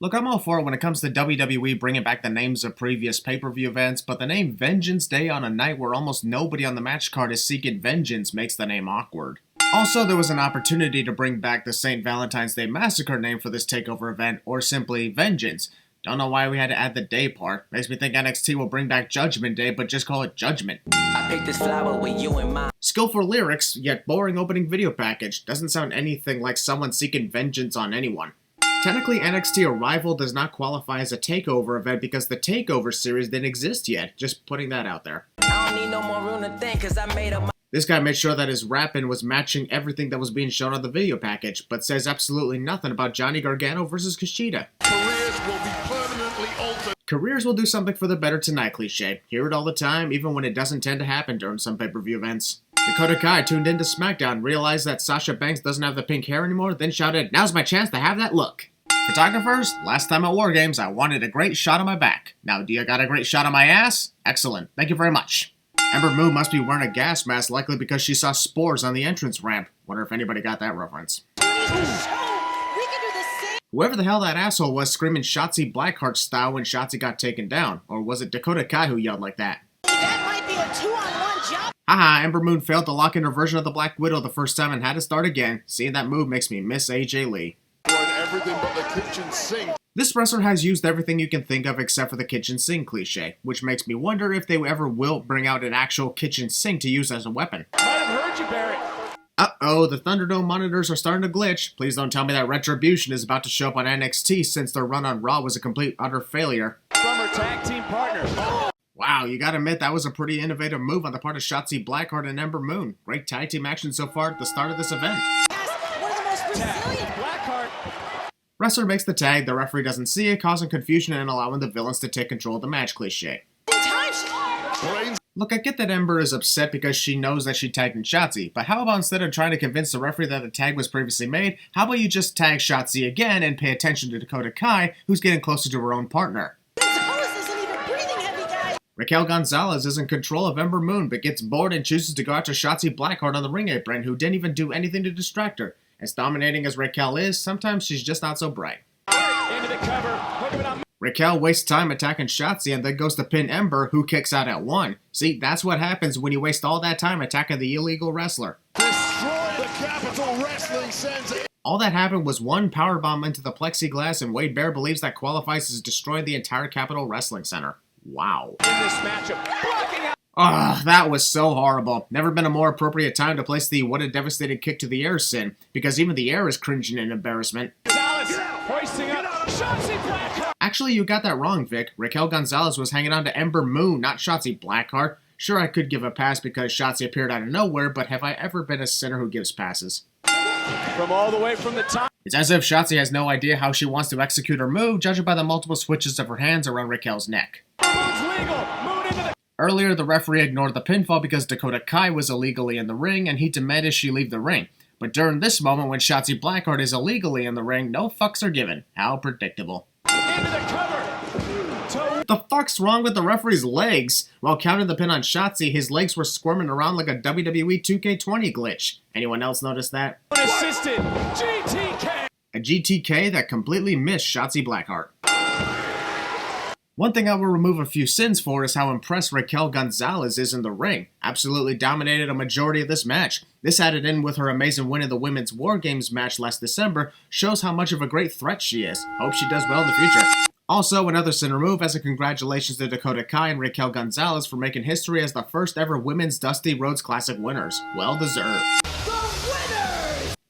Look, I'm all for it when it comes to WWE bringing back the names of previous pay-per-view events, but the name Vengeance Day on a night where almost nobody on the match card is seeking vengeance makes the name awkward. Also, there was an opportunity to bring back the St. Valentine's Day Massacre name for this TakeOver event, or simply Vengeance. Don't know why we had to add the day part. Makes me think NXT will bring back Judgment Day, but just call it Judgment. I picked this flower with you in mind. Skillful lyrics, yet boring opening video package. Doesn't sound anything like someone seeking vengeance on anyone. Technically, NXT Arrival does not qualify as a TakeOver event because the TakeOver series didn't exist yet. Just putting that out there. I don't need no more room to think, cause I made up my... This guy made sure that his rapping was matching everything that was being shown on the video package, but says absolutely nothing about Johnny Gargano versus Kushida. Careers will be permanently altered. Careers will do something for the better tonight cliche. Hear it all the time, even when it doesn't tend to happen during some pay-per-view events. Dakota Kai tuned into SmackDown, realized that Sasha Banks doesn't have the pink hair anymore, then shouted, "Now's my chance to have that look." Photographers, last time at War Games, I wanted a great shot of my back. Now, do you got a great shot of my ass? Excellent. Thank you very much. Ember Moon must be wearing a gas mask, likely because she saw spores on the entrance ramp. Wonder if anybody got that reference. Whoever the hell that asshole was screaming Shotzi Blackheart style when Shotzi got taken down. Or was it Dakota Kai who yelled like that? That might be a 2-on-1 job. Haha, Ember Moon failed to lock in her version of the Black Widow the first time and had to start again. Seeing that move makes me miss AJ Lee. Everything but the kitchen sink. This wrestler has used everything you can think of except for the kitchen sink cliche, which makes me wonder if they ever will bring out an actual kitchen sink to use as a weapon. Might have heard you, Barrett. Uh-oh, the Thunderdome monitors are starting to glitch. Please don't tell me that Retribution is about to show up on NXT since their run on Raw was a complete utter failure. From her tag team partner. Wow, you gotta admit that was a pretty innovative move on the part of Shotzi Blackheart and Ember Moon. Great tag team action so far at the start of this event. One of the most resilient. Blackheart. Wrestler makes the tag, the referee doesn't see it, causing confusion and allowing the villains to take control of the match cliche. Brains. Look, I get that Ember is upset because she knows that she tagged in Shotzi, but how about instead of trying to convince the referee that the tag was previously made, how about you just tag Shotzi again and pay attention to Dakota Kai, who's getting closer to her own partner? Gonzalez isn't even breathing heavy, guys. Raquel Gonzalez is in control of Ember Moon, but gets bored and chooses to go after Shotzi Blackheart on the ring apron, who didn't even do anything to distract her. As dominating as Raquel is, sometimes she's just not so bright. Into the cover. Hook him on. Raquel wastes time attacking Shotzi and then goes to pin Ember, who kicks out at 1. See, that's what happens when you waste all that time attacking the illegal wrestler. Destroy the Capital Wrestling Center. All that happened was one powerbomb into the plexiglass, and Wade Bear believes that qualifies as destroying the entire Capital Wrestling Center. Wow. In this matchup. Blocking out. Ugh, that was so horrible. Never been a more appropriate time to place the "what a devastating kick to the air" sin, because even the air is cringing in embarrassment. Gonzalez hoisting up. Shotzi Blackheart. Actually, you got that wrong, Vic. Raquel Gonzalez was hanging on to Ember Moon, not Shotzi Blackheart. Sure, I could give a pass because Shotzi appeared out of nowhere, but have I ever been a sinner who gives passes? From all the way from the top. It's as if Shotzi has no idea how she wants to execute her move, judging by the multiple switches of her hands around Raquel's neck. Moon's legal. Moon into the... Earlier, the referee ignored the pinfall because Dakota Kai was illegally in the ring, and he demanded she leave the ring. But during this moment, when Shotzi Blackheart is illegally in the ring, no fucks are given. How predictable. Into the cover. Toe. The fuck's wrong with the referee's legs? While counting the pin on Shotzi, his legs were squirming around like a WWE 2K20 glitch. Anyone else notice that? Assisted. GTK. A GTK that completely missed Shotzi Blackheart. One thing I will remove a few sins for is how impressed Raquel Gonzalez is in the ring. Absolutely dominated a majority of this match. This added in with her amazing win in the Women's War Games match last December shows how much of a great threat she is. Hope she does well in the future. Also, another sin remove as a congratulations to Dakota Kai and Raquel Gonzalez for making history as the first ever Women's Dusty Rhodes Classic winners. Well deserved.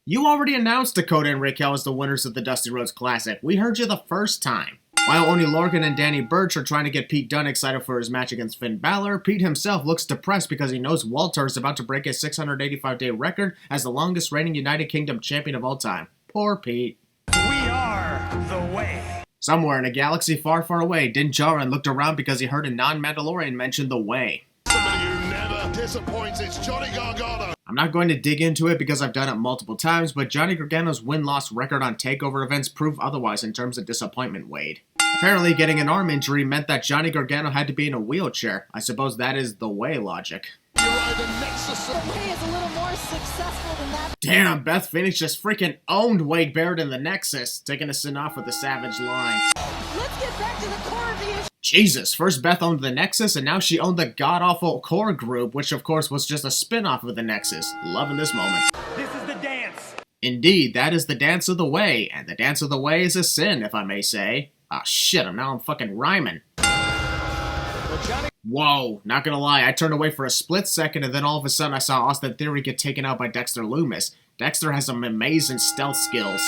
You already announced Dakota and Raquel as the winners of the Dusty Rhodes Classic. We heard you the first time. While Oney Lorcan and Danny Burch are trying to get Pete Dunne excited for his match against Finn Balor, Pete himself looks depressed because he knows Walter is about to break his 685-day record as the longest reigning United Kingdom champion of all time. Poor Pete. We are the way. Somewhere in a galaxy far, far away, Din Djarin looked around because he heard a non-Mandalorian mention the way. Somebody who never disappoints. It's Johnny Gargano. I'm not going to dig into it because I've done it multiple times, but Johnny Gargano's win-loss record on TakeOver events prove otherwise in terms of disappointment, Wade. Apparently, getting an arm injury meant that Johnny Gargano had to be in a wheelchair. I suppose that is the way logic. You're right, the Nexus. The Way is a little more successful than that. Damn, Beth Phoenix just freaking owned Wade Barrett in the Nexus, taking a sin off with the Savage line. Let's get back to the core of the issue. Jesus, first Beth owned the Nexus, and now she owned the god-awful core group, which of course was just a spin-off of the Nexus. Loving this moment. This is the dance. Indeed, that is the dance of the way, and the dance of the way is a sin, if I may say. Ah, shit, I'm fucking rhyming. Well, Johnny. Whoa, not gonna lie, I turned away for a split second, and then all of a sudden I saw Austin Theory get taken out by Dexter Lumis. Dexter has some amazing stealth skills.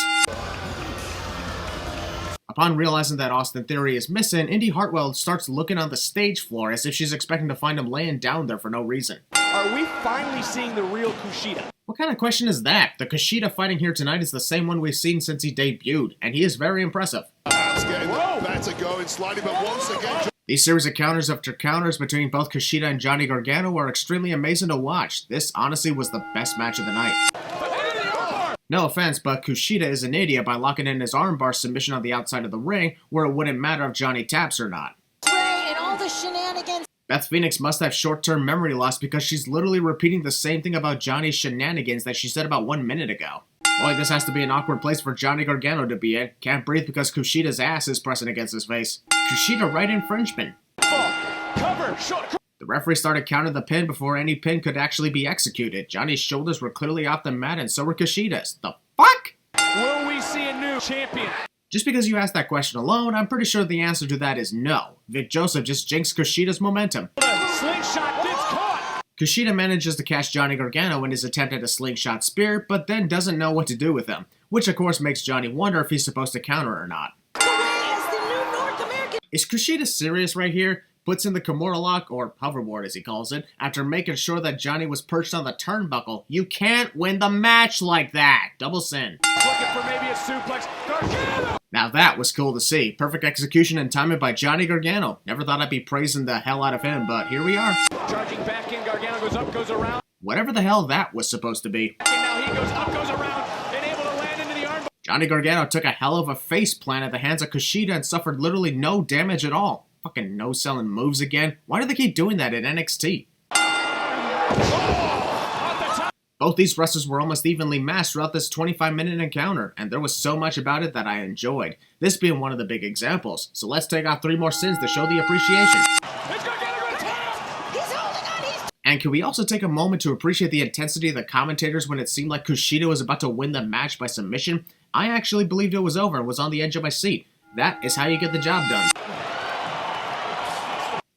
Upon realizing that Austin Theory is missing, Indy Hartwell starts looking on the stage floor as if she's expecting to find him laying down there for no reason. Are we finally seeing the real Kushida? What kind of question is that? The Kushida fighting here tonight is the same one we've seen since he debuted, and he is very impressive. That's getting better going slightly, but once again. These series of counters after counters between both Kushida and Johnny Gargano are extremely amazing to watch. This honestly was the best match of the night. No offense, but Kushida is an idiot by locking in his armbar submission on the outside of the ring, where it wouldn't matter if Johnny taps or not. Ray and all the shenanigans. Beth Phoenix must have short-term memory loss because she's literally repeating the same thing about Johnny's shenanigans that she said about 1 minute ago. Boy, this has to be an awkward place for Johnny Gargano to be in. Can't breathe because Kushida's ass is pressing against his face. Kushida right infringement. Cover, short. The referee started counting the pin before any pin could actually be executed. Johnny's shoulders were clearly off the mat and so were Kushida's. The fuck? Will we see a new champion? Just because you asked that question alone, I'm pretty sure the answer to that is no. Vic Joseph just jinxed Kushida's momentum. Slingshot gets caught. Kushida manages to catch Johnny Gargano in his attempt at a slingshot spear, but then doesn't know what to do with him, which of course makes Johnny wonder if he's supposed to counter or not. The Way is the new North American. Is Kushida serious right here? Puts in the Kimura lock, or hoverboard as he calls it, after making sure that Johnny was perched on the turnbuckle. You can't win the match like that! Double sin. Looking for maybe a suplex. Gargano. Now that was cool to see. Perfect execution and timing by Johnny Gargano. Never thought I'd be praising the hell out of him, but here we are. Charging back in. Gargano goes up, goes around. Whatever the hell that was supposed to be. And now he goes up, goes around, and able to land into the armbar. Johnny Gargano took a hell of a face plant at the hands of Kushida and suffered literally no damage at all. Fucking no-selling moves again. Why do they keep doing that in NXT? Both these wrestlers were almost evenly matched throughout this 25-minute encounter, and there was so much about it that I enjoyed, this being one of the big examples. So let's take out 3 more sins to show the appreciation. And can we also take a moment to appreciate the intensity of the commentators when it seemed like Kushida was about to win the match by submission? I actually believed it was over and was on the edge of my seat. That is how you get the job done.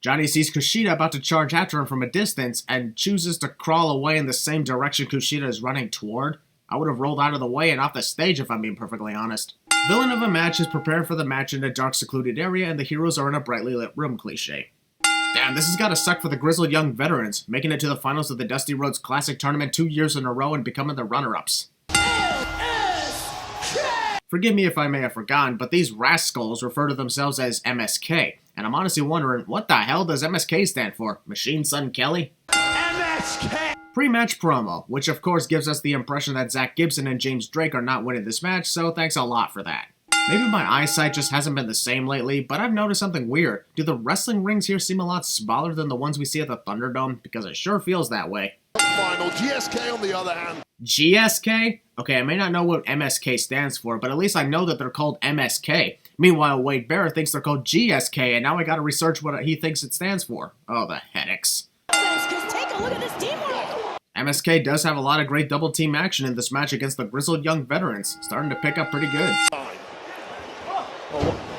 Johnny sees Kushida about to charge after him from a distance and chooses to crawl away in the same direction Kushida is running toward. I would have rolled out of the way and off the stage if I'm being perfectly honest. Villain of a match is preparing for the match in a dark secluded area and the heroes are in a brightly lit room cliche. Damn, this has gotta suck for the grizzled young veterans, making it to the finals of the Dusty Rhodes Classic Tournament 2 years in a row and becoming the runner-ups. Forgive me if I may have forgotten, but these rascals refer to themselves as MSK, and I'm honestly wondering, what the hell does MSK stand for? Machine Son Kelly? MSK. Pre-match promo, which of course gives us the impression that Zach Gibson and James Drake are not winning this match, so thanks a lot for that. Maybe my eyesight just hasn't been the same lately, but I've noticed something weird. Do the wrestling rings here seem a lot smaller than the ones we see at the Thunderdome? Because it sure feels that way. Final GSK on the other hand. GSK? Okay, I may not know what MSK stands for, but at least I know that they're called MSK. Meanwhile, Wade Barrett thinks they're called GSK, and now I gotta research what he thinks it stands for. Oh, the headaches. Take a look at this teamwork. MSK does have a lot of great double team action in this match against the grizzled young veterans, starting to pick up pretty good.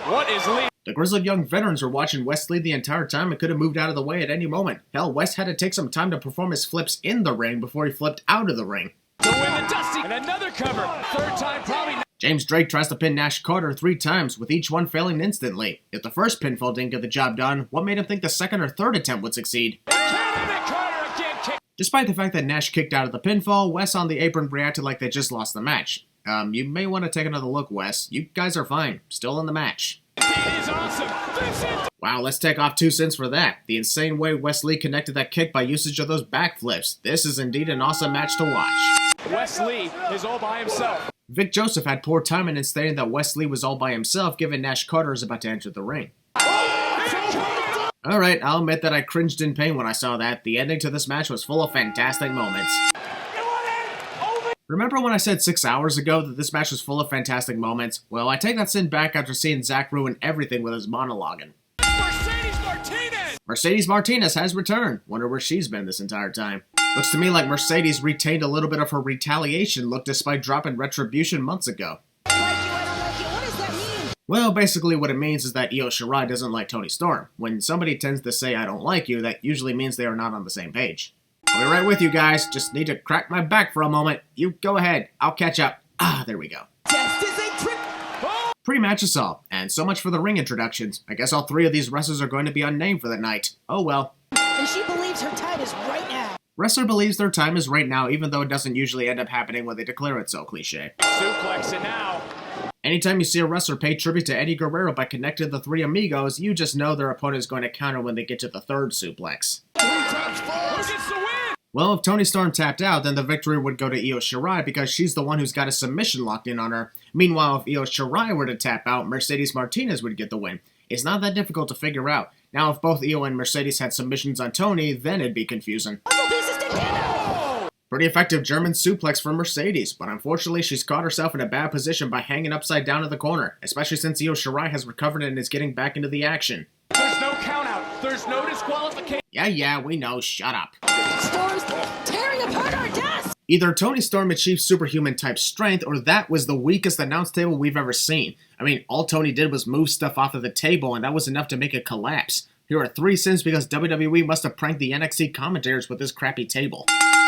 What is Lee? The grizzled young veterans were watching Wes Lee the entire time and could have moved out of the way at any moment. Hell, Wes had to take some time to perform his flips in the ring before he flipped out of the ring. To win the Dusty. And another cover. Third time probably not. James Drake tries to pin Nash Carter 3 times, with each one failing instantly. If the first pinfall didn't get the job done, what made him think the second or third attempt would succeed? Carter again kick. Despite the fact that Nash kicked out of the pinfall, Wes on the apron reacted like they just lost the match. You may want to take another look, Wes. You guys are fine. Still in the match. It is awesome. Vincent. Wow, let's take off 2 cents for that. The insane way Wes Lee connected that kick by usage of those backflips. This is indeed an awesome match to watch. Wes Lee is all by himself. Vic Joseph had poor timing in stating that Wes Lee was all by himself, given Nash Carter is about to enter the ring. Alright, I'll admit that I cringed in pain when I saw that. The ending to this match was full of fantastic moments. Remember when I said 6 hours ago that this match was full of fantastic moments? Well, I take that sin back after seeing Zack ruin everything with his monologuing. Mercedes Martinez has returned. Wonder where she's been this entire time. Looks to me like Mercedes retained a little bit of her retaliation look despite dropping Retribution months ago. What does that mean? Well, basically what it means is that Io Shirai doesn't like Toni Storm. When somebody tends to say I don't like you, that usually means they are not on the same page. I'll be right with you guys, just need to crack my back for a moment. You go ahead, I'll catch up. Ah, there we go. Pre-match assault, and so much for the ring introductions. I guess all three of these wrestlers are going to be unnamed for the night. Oh well. And she believes her time is right now. Wrestler believes their time is right now, even though it doesn't usually end up happening when they declare it so cliche. Suplex it now. Anytime you see a wrestler pay tribute to Eddie Guerrero by connecting the three amigos, you just know their opponent is going to counter when they get to the third suplex. Who gets the win? Well, if Toni Storm tapped out, then the victory would go to Io Shirai because she's the one who's got a submission locked in on her. Meanwhile, if Io Shirai were to tap out, Mercedes Martinez would get the win. It's not that difficult to figure out. Now, if both Io and Mercedes had submissions on Toni, then it'd be confusing. Pretty effective German suplex from Mercedes, but unfortunately she's caught herself in a bad position by hanging upside down in the corner, especially since Io Shirai has recovered and is getting back into the action. There's no countout. There's no disqualification. Yeah, we know, shut up. Storm's tearing apart our desk. Either Toni Storm achieved superhuman type strength, or that was the weakest announce table we've ever seen. I mean, all Toni did was move stuff off of the table, and that was enough to make it collapse. Here are 3 sins because WWE must have pranked the NXT commentators with this crappy table.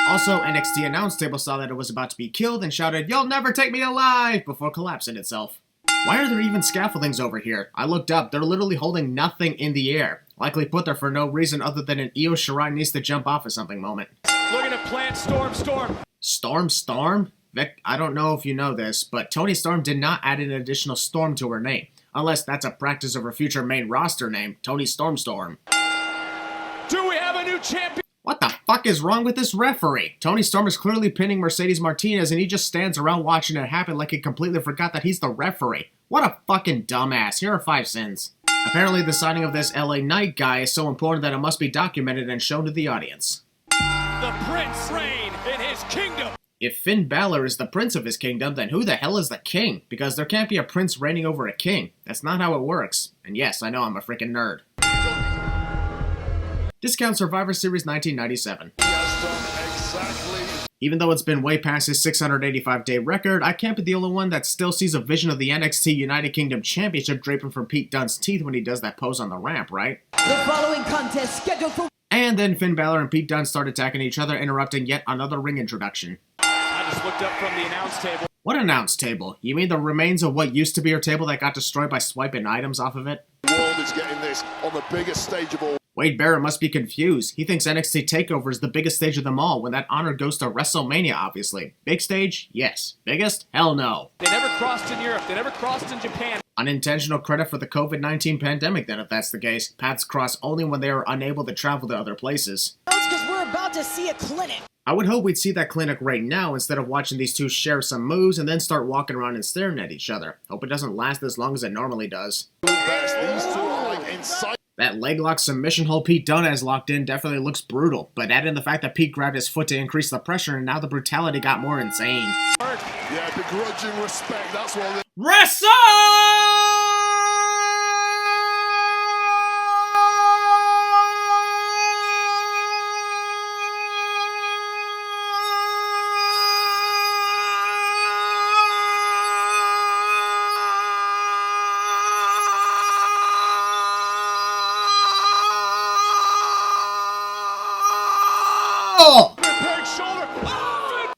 Also, NXT announce table saw that it was about to be killed and shouted, "You'll never take me alive!" before collapsing itself. Why are there even scaffoldings over here? I looked up, they're literally holding nothing in the air. Likely put there for no reason other than an Io Shirai needs to jump off at something moment. Looking to plant Storm. Storm? Vic, I don't know if you know this, but Toni Storm did not add an additional Storm to her name. Unless that's a practice of her future main roster name, Toni Storm. Do we have a new champion? What the fuck is wrong with this referee? Toni Storm is clearly pinning Mercedes Martinez and he just stands around watching it happen like he completely forgot that he's the referee. What a fucking dumbass. Here are 5 sins. Apparently the signing of this LA Knight guy is so important that it must be documented and shown to the audience. The prince reign in his kingdom. If Finn Balor is the prince of his kingdom, then who the hell is the king? Because there can't be a prince reigning over a king. That's not how it works. And yes, I know I'm a freaking nerd. Discount Survivor Series 1997. Even though it's been way past his 685-day record, I can't be the only one that still sees a vision of the NXT United Kingdom Championship draping from Pete Dunne's teeth when he does that pose on the ramp, right? The following contest scheduled for... And then Finn Balor and Pete Dunne start attacking each other, interrupting yet another ring introduction. I just looked up from the announce table. What announce table? You mean the remains of what used to be your table that got destroyed by swiping items off of it? The world is getting this on the biggest stage of all. Wade Barrett must be confused. He thinks NXT TakeOver is the biggest stage of them all, when that honor goes to WrestleMania, obviously. Big stage? Yes. Biggest? Hell no. They never crossed in Europe. They never crossed in Japan. Unintentional credit for the COVID-19 pandemic, then, if that's the case. Paths cross only when they are unable to travel to other places. That's because we're about to see a clinic. I would hope we'd see that clinic right now instead of watching these two share some moves and then start walking around and staring at each other. Hope it doesn't last as long as it normally does. These two are like inside. That leg lock submission hold Pete Dunne has locked in definitely looks brutal, but add in the fact that Pete grabbed his foot to increase the pressure and now the brutality got more insane. Yeah, begrudging respect, that's what they... Wrestle!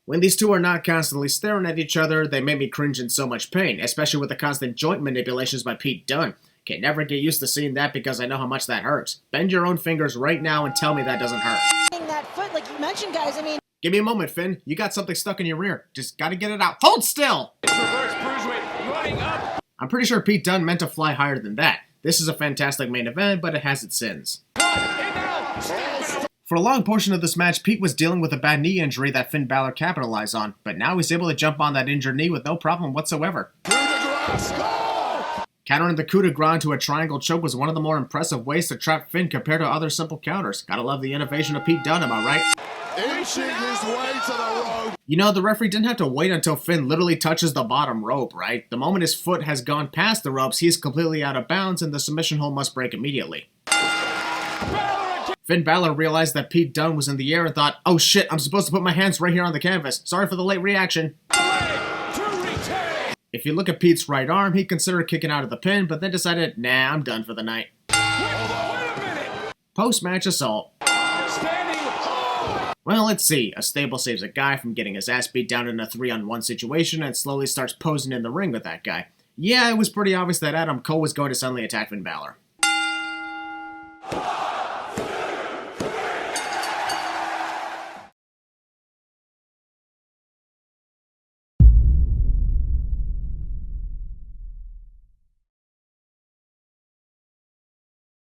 When these two are not constantly staring at each other, they make me cringe in so much pain, especially with the constant joint manipulations by Pete Dunne. Can never get used to seeing that because I know how much that hurts. Bend your own fingers right now and tell me that doesn't hurt. That foot, like you mentioned, guys, I mean... Give me a moment, Finn. You got something stuck in your ear. Just gotta get it out. Hold still! It's reverse cruiserweight running up. I'm pretty sure Pete Dunne meant to fly higher than that. This is a fantastic main event, but it has its sins. For a long portion of this match, Pete was dealing with a bad knee injury that Finn Balor capitalized on, but now he's able to jump on that injured knee with no problem whatsoever. Countering the coup de grace to a triangle choke was one of the more impressive ways to trap Finn compared to other simple counters. Gotta love the innovation of Pete Dunne, am I right? Inching his way to the rope. You know, the referee didn't have to wait until Finn literally touches the bottom rope, right? The moment his foot has gone past the ropes, he's completely out of bounds and the submission hold must break immediately. Finn Balor realized that Pete Dunne was in the air and thought, oh shit, I'm supposed to put my hands right here on the canvas. Sorry for the late reaction. If you look at Pete's right arm, he considered kicking out of the pin, but then decided, nah, I'm done for the night. Post-match assault. Well, let's see. A stable saves a guy from getting his ass beat down in a 3-on-1 situation and slowly starts posing in the ring with that guy. Yeah, it was pretty obvious that Adam Cole was going to suddenly attack Finn Balor.